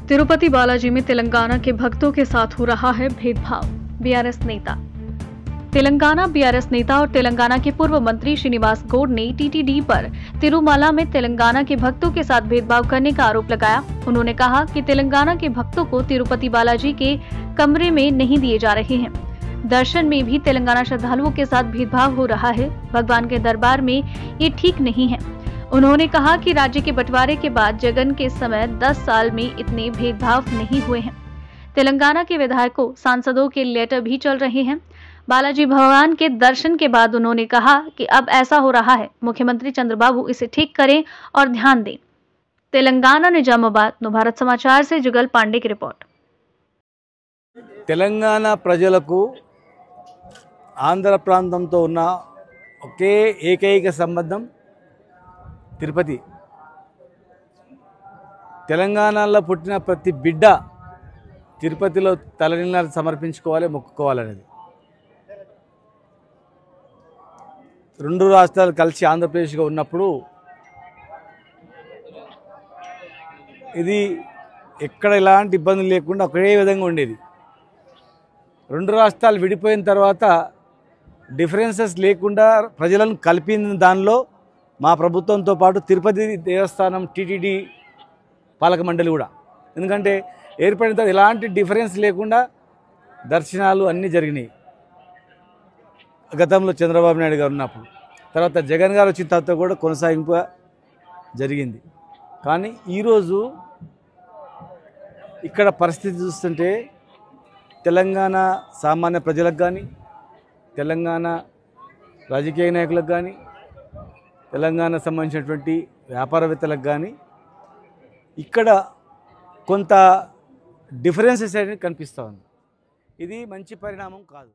तिरुपति बालाजी में तेलंगाना के भक्तों के साथ हो रहा है भेदभाव। बीआरएस नेता तेलंगाना बीआरएस नेता और तेलंगाना के पूर्व मंत्री श्रीनिवास गौड़ ने टीटीडी पर तिरुमाला में तेलंगाना के भक्तों के साथ भेदभाव करने का आरोप लगाया। उन्होंने कहा कि तेलंगाना के भक्तों को तिरुपति बालाजी के कमरे में नहीं दिए जा रहे हैं। दर्शन में भी तेलंगाना श्रद्धालुओं के साथ भेदभाव हो रहा है। भगवान के दरबार में ये ठीक नहीं है। उन्होंने कहा कि राज्य के बंटवारे के बाद जगन के समय 10 साल में इतने भेदभाव नहीं हुए हैं। तेलंगाना के विधायकों सांसदों के लेटर भी चल रहे हैं। बालाजी भगवान के दर्शन के बाद उन्होंने कहा कि अब ऐसा हो रहा है, मुख्यमंत्री चंद्रबाबू इसे ठीक करें और ध्यान दें। तेलंगाना निजामाबाद नवभारत समाचार से जुगल पांडे की रिपोर्ट। తెలంగాణ ప్రజలకు ఆంధ్ర ప్రాంతంతో ఉన్న ఒకే ఏకైక సంబంధం తిరుపతి. తెలంగాణలో పుట్టిన ప్రతి బిడ్డ తిరుపతిలో తలనీలాలు సమర్పించుకోవాలి, మొక్కుకోవాలనేది. రెండు రాష్ట్రాలు కలిసి ఆంధ్రప్రదేశ్గా ఉన్నప్పుడు ఇది ఎక్కడ ఎలాంటి ఇబ్బందులు లేకుండా ఒకే విధంగా ఉండేది. రెండు రాష్ట్రాలు విడిపోయిన తర్వాత డిఫరెన్సెస్ లేకుండా ప్రజలను కలిపిన దానిలో మా ప్రభుత్వంతో పాటు తిరుపతి దేవస్థానం టీటీడీ పాలక మండలి కూడా. ఎందుకంటే ఏర్పడిన తర్వాత ఎలాంటి డిఫరెన్స్ లేకుండా దర్శనాలు అన్నీ జరిగినాయి గతంలో చంద్రబాబు నాయుడు గారు ఉన్నప్పుడు. తర్వాత జగన్ గారు వచ్చిన తర్వాత కూడా కొనసాగింపు జరిగింది. కానీ ఈరోజు ఇక్కడ పరిస్థితి చూస్తుంటే తెలంగాణ సామాన్య ప్రజలకు కానీ, తెలంగాణ రాజకీయ నాయకులకు కానీ, తెలంగాణ సంబంధించినటువంటి వ్యాపారవేత్తలకు కానీ ఇక్కడ కొంత డిఫరెన్సెస్ అనేది కనిపిస్తూ ఉంది. ఇది మంచి పరిణామం కాదు.